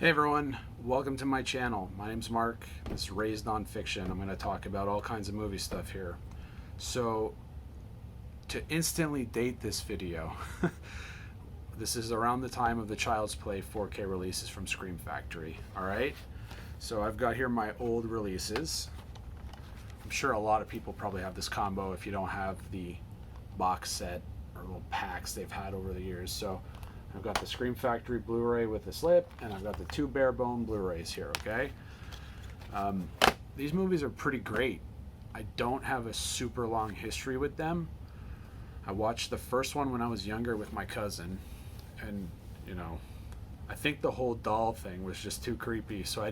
Hey everyone, welcome to my channel. My name's Mark. This is Raised on Fiction. I'm going to talk about all kinds of movie stuff here. So, to instantly date this video, this is around the time of the Child's Play 4K releases from Scream Factory. Alright? So I've got here my old releases. I'm sure a lot of people probably have this combo if you don't have the box set or little packs they've had over the years. So I've got the Scream Factory Blu-ray with the slip, and I've got the two bare bone Blu-rays here, okay? These movies are pretty great. I don't have a super long history with them. I watched the first one when I was younger with my cousin, and, you know, I think the whole doll thing was just too creepy, so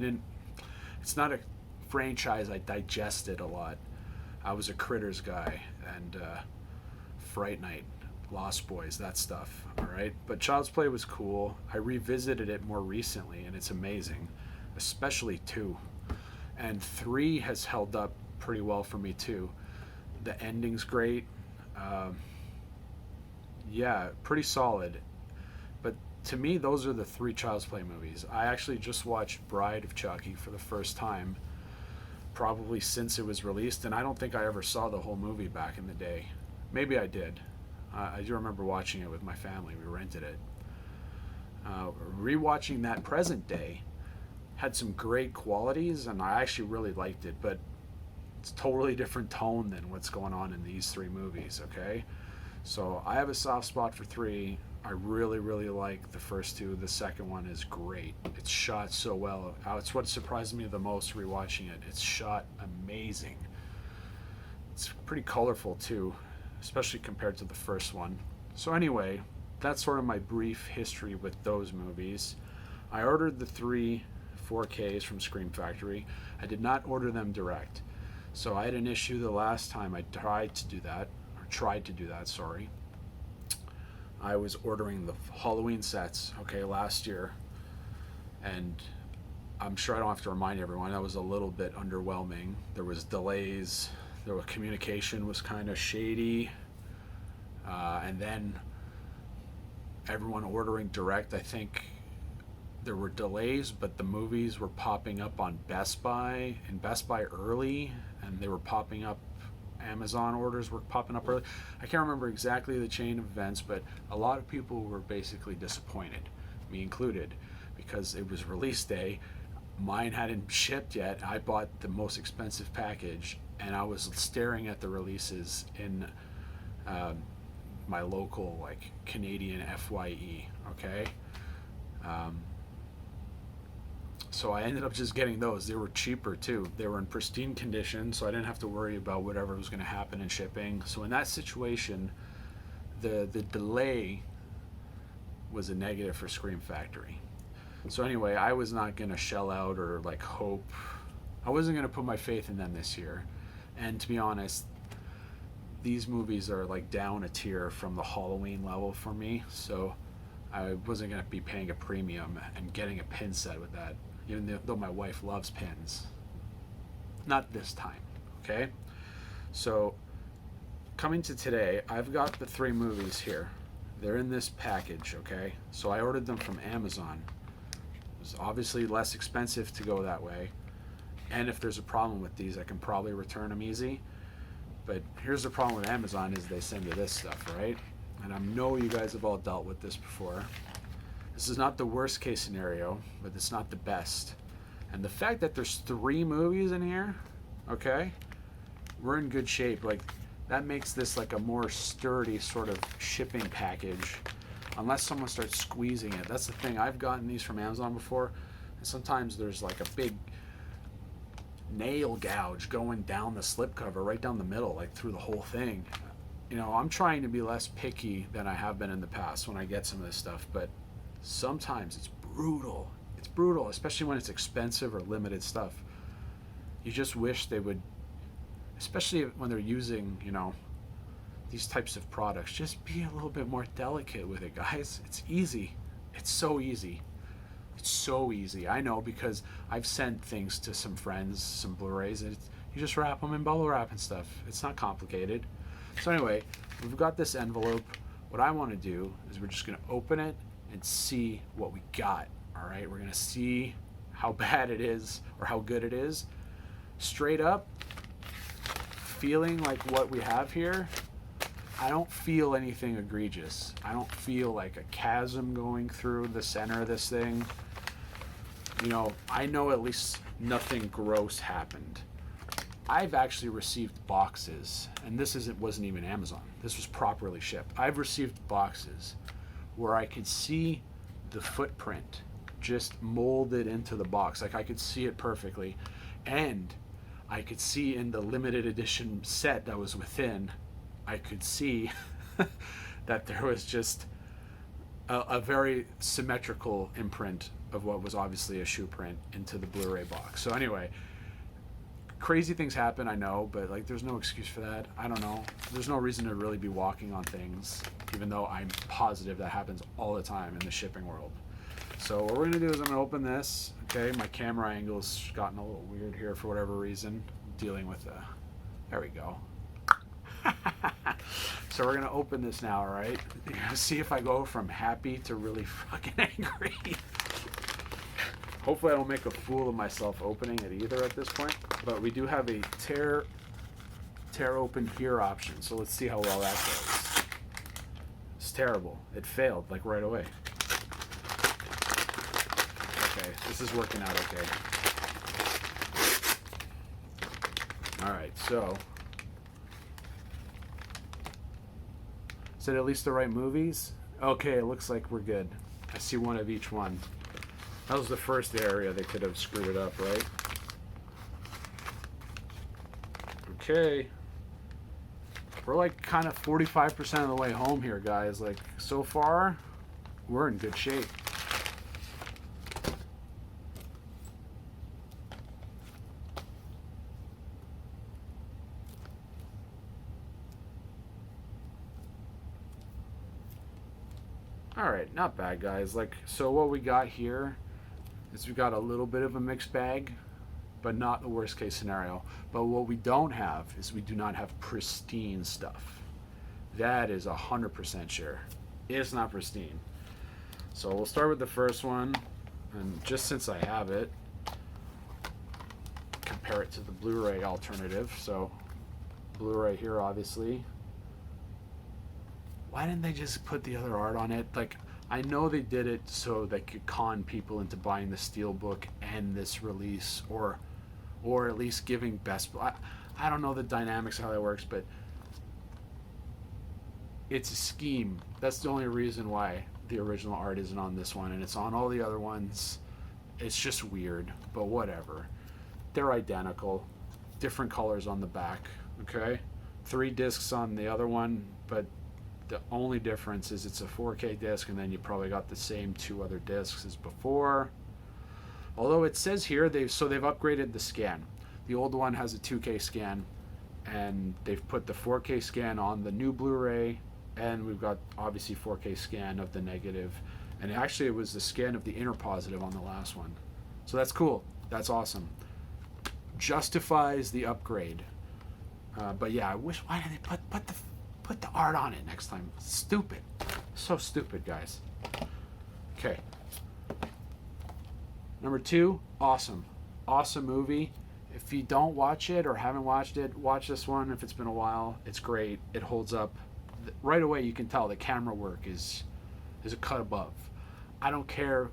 it's not a franchise I digested a lot. I was a Critters guy, and Fright Night, Lost Boys, that stuff, alright? But Child's Play was cool. I revisited it more recently, and it's amazing, especially 2. And 3 has held up pretty well for me, too. The ending's great. Yeah, pretty solid. But to me, those are the 3 Child's Play movies. I actually just watched Bride of Chucky for the first time, probably since it was released, and I don't think I ever saw the whole movie back in the day. Maybe I did. I do remember watching it with my family. We rented it. Rewatching that present day had some great qualities, and I actually really liked it, but it's a totally different tone than what's going on in these 3 movies, okay? So I have a soft spot for 3. I really, really like the first 2. The second one is great. It's shot so well. It's what surprised me the most rewatching it. It's shot amazing. It's pretty colorful, too, especially compared to the first one. So anyway, that's sort of my brief history with those movies. I ordered the 3 4Ks from Scream Factory. I did not order them direct. So I had an issue the last time I tried to do that, sorry. I was ordering the Halloween sets, okay, last year, and I'm sure I don't have to remind everyone, that was a little bit underwhelming. There was delays. The communication was kind of shady, and then everyone ordering direct, I think there were delays, but the movies were popping up on Best Buy, and Best Buy early, and they were popping up, Amazon orders were popping up early. I can't remember exactly the chain of events, but a lot of people were basically disappointed, me included, because it was release day. Mine hadn't shipped yet. I bought the most expensive package, and I was staring at the releases in my local, like, Canadian FYE, okay? So I ended up just getting those. They were cheaper, too. They were in pristine condition, so I didn't have to worry about whatever was going to happen in shipping. So in that situation, the delay was a negative for Scream Factory. So anyway, I was not going to shell out or, like, hope. I wasn't going to put my faith in them this year. And to be honest, these movies are, like, down a tier from the Halloween level for me. So I wasn't going to be paying a premium and getting a pin set with that, even though my wife loves pins. Not this time, okay? So coming to today, I've got the 3 movies here. They're in this package, okay? So I ordered them from Amazon. It's obviously less expensive to go that way, and if there's a problem with these, I can probably return them easy. But here's the problem with Amazon, is they send you this stuff, right? And I know you guys have all dealt with this before. This is not the worst case scenario, but it's not the best. And the fact that there's 3 movies in here, okay, we're in good shape. Like, that makes this like a more sturdy sort of shipping package, unless someone starts squeezing it. That's the thing. I've gotten these from Amazon before, and sometimes there's like a big nail gouge going down the slipcover, right down the middle, like through the whole thing. You know, I'm trying to be less picky than I have been in the past when I get some of this stuff, but sometimes it's brutal. It's brutal, especially when it's expensive or limited stuff. You just wish they would, especially when they're using, you know, these types of products, just be a little bit more delicate with it, guys. It's easy. It's so easy. It's so easy. I know, because I've sent things to some friends, some Blu-rays, and you just wrap them in bubble wrap and stuff. It's not complicated. So anyway, we've got this envelope. What I want to do is we're just going to open it and see what we got. All right, we're gonna see how bad it is or how good it is. Straight up, feeling like what we have here, I don't feel anything egregious. I don't feel like a chasm going through the center of this thing. You know, I know at least nothing gross happened. I've actually received boxes, and wasn't even Amazon. This was properly shipped. I've received boxes where I could see the footprint just molded into the box. Like I could see it perfectly. And I could see in the limited edition set that was within, I could see that there was just a very symmetrical imprint of what was obviously a shoe print into the Blu-ray box. So anyway, crazy things happen, I know, but like there's no excuse for that. I don't know. There's no reason to really be walking on things, even though I'm positive that happens all the time in the shipping world. So what we're gonna do is I'm gonna open this. Okay, my camera angle's gotten a little weird here for whatever reason. Dealing with there we go. So we're gonna open this now, all right? You're gonna see if I go from happy to really fucking angry. Hopefully I don't make a fool of myself opening it either at this point. But we do have a tear open here option. So let's see how well that goes. It's terrible. It failed like right away. Okay, this is working out okay. All right, so is it at least the right movies? Okay, it looks like we're good. I see one of each one. That was the first area they could have screwed it up, right? Okay. We're like kind of 45% of the way home here, guys. Like, so far, we're in good shape. Alright, not bad, guys. Like, so what we got here is we got a little bit of a mixed bag, but not the worst case scenario. But what we don't have is we do not have pristine stuff. That is 100% sure. It's not pristine. So we'll start with the first one, and just since I have it, compare it to the Blu-ray alternative. So Blu-ray here, obviously. Why didn't they just put the other art on it? Like, I know they did it so they could con people into buying the Steelbook and this release, or at least giving Best Buy. I don't know the dynamics of how that works, but it's a scheme. That's the only reason why the original art isn't on this one, and it's on all the other ones. It's just weird, but whatever. They're identical, different colors on the back. Okay, 3 discs on the other one, but the only difference is it's a 4K disc, and then you probably got the same 2 other discs as before. Although it says here they've upgraded the scan. The old one has a 2K scan, and they've put the 4K scan on the new Blu-ray, and we've got obviously 4K scan of the negative, and actually it was the scan of the inner positive on the last one. So that's cool. That's awesome. Justifies the upgrade. But yeah, I wish, why did they put the art on it next time? Stupid. So stupid, guys. Okay. Number 2, awesome. Awesome movie. If you don't watch it or haven't watched it, watch this one if it's been a while. It's great. It holds up. Right away you can tell the camera work is a cut above. I don't care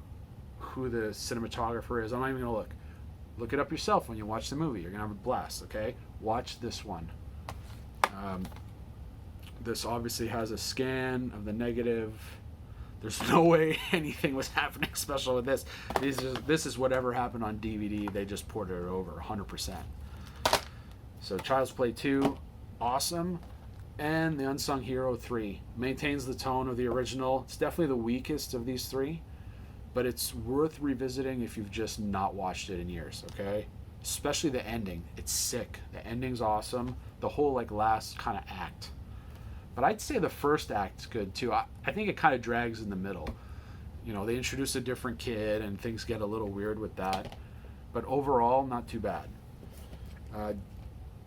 who the cinematographer is. I'm not even going to look. Look it up yourself when you watch the movie. You're going to have a blast, okay? Watch this one. This obviously has a scan of the negative. There's no way anything was happening special with this. This is whatever happened on DVD. They just ported it over 100%. So Child's Play 2, awesome. And The Unsung Hero 3 maintains the tone of the original. It's definitely the weakest of these 3, but it's worth revisiting if you've just not watched it in years, okay? Especially the ending. It's sick. The ending's awesome. The whole like last kind of act. But I'd say the first act's good too. I think it kind of drags in the middle. You know, they introduce a different kid and things get a little weird with that. But overall, not too bad.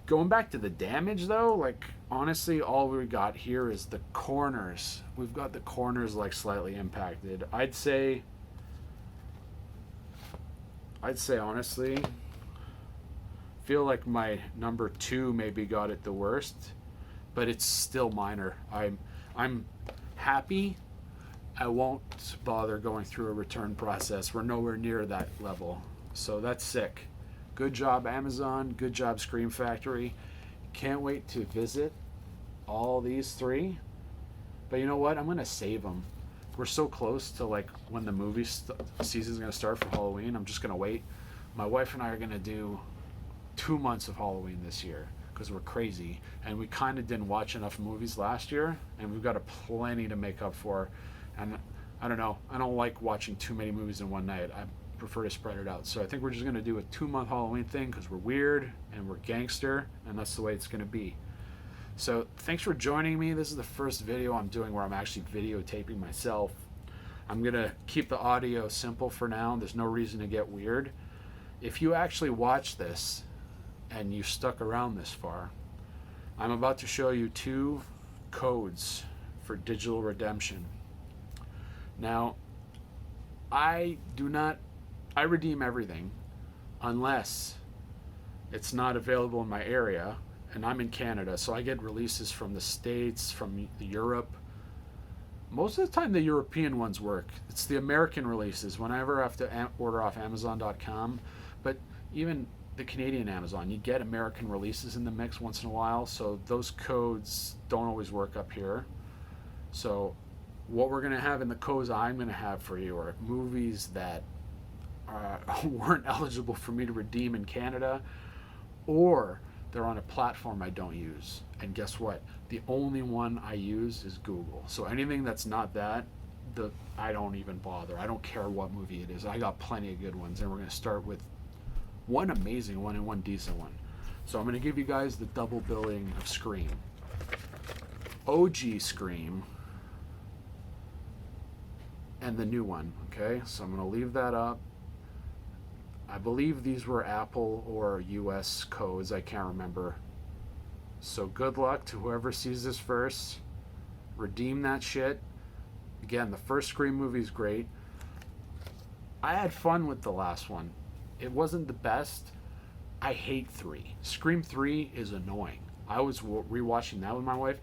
Going back to the damage though, like honestly, all we got here is the corners. We've got the corners like slightly impacted. I'd say I'd say honestly, feel like my number two maybe got it the worst, but it's still minor. I'm happy. I won't bother going through a return process. We're nowhere near that level. So that's sick. Good job, Amazon. Good job, Scream Factory. Can't wait to visit all these three. But you know what? I'm going to save them. We're so close to like when the movie season's going to start for Halloween. I'm just going to wait. My wife and I are going to do 2 months of Halloween this year because we're crazy. And we kind of didn't watch enough movies last year. And we've got a plenty to make up for. And I don't know. I don't like watching too many movies in one night. I prefer to spread it out. So I think we're just going to do a 2-month Halloween thing because we're weird and we're gangster. And that's the way it's going to be. So thanks for joining me. This is the first video I'm doing where I'm actually videotaping myself. I'm going to keep the audio simple for now. There's no reason to get weird. If you actually watch this and you stuck around this far, I'm about to show you 2 codes for digital redemption. Now, I redeem everything unless it's not available in my area. And I'm in Canada, so I get releases from the States, from Europe. Most of the time, the European ones work. It's the American releases. Whenever I have to order off Amazon.com, but even the Canadian Amazon, you get American releases in the mix once in a while, so those codes don't always work up here. So what we're going to have in the codes I'm going to have for you are movies that weren't eligible for me to redeem in Canada, or they're on a platform I don't use. And guess what? The only one I use is Google. So anything that's not that, I don't even bother. I don't care what movie it is. I got plenty of good ones. And we're going to start with one amazing one and one decent one. So I'm going to give you guys the double billing of Scream. OG Scream and the new one. Okay? So I'm going to leave that up. I believe these were Apple or US codes. I can't remember. So good luck to whoever sees this first. Redeem that shit. Again, the first Scream movie is great. I had fun with the last one. It wasn't the best. I hate 3. Scream 3 is annoying. I was rewatching that with my wife.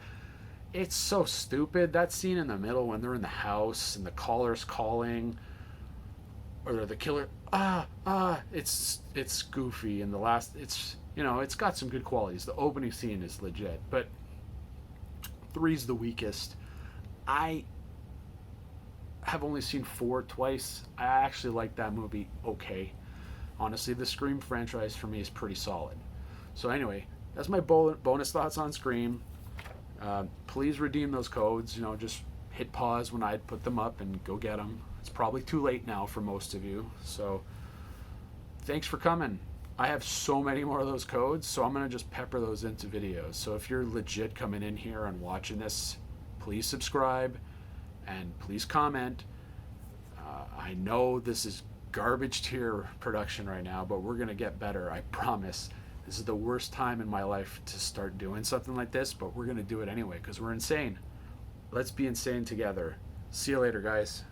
It's so stupid. That scene in the middle when they're in the house and the caller's calling, or the killer, it's goofy. And the last, it's got some good qualities. The opening scene is legit, but 3's the weakest. I have only seen 4 twice. I actually like that movie okay. Honestly, the Scream franchise for me is pretty solid. So anyway, that's my bonus thoughts on Scream. Please redeem those codes. Just hit pause when I put them up and go get them. It's probably too late now for most of you. So thanks for coming. I have so many more of those codes, so I'm going to just pepper those into videos. So if you're legit coming in here and watching this, please subscribe and please comment. I know this is garbage tier production right now, but we're going to get better. I promise. This is the worst time in my life to start doing something like this, but we're going to do it anyway because we're insane. Let's be insane together. See you later, guys.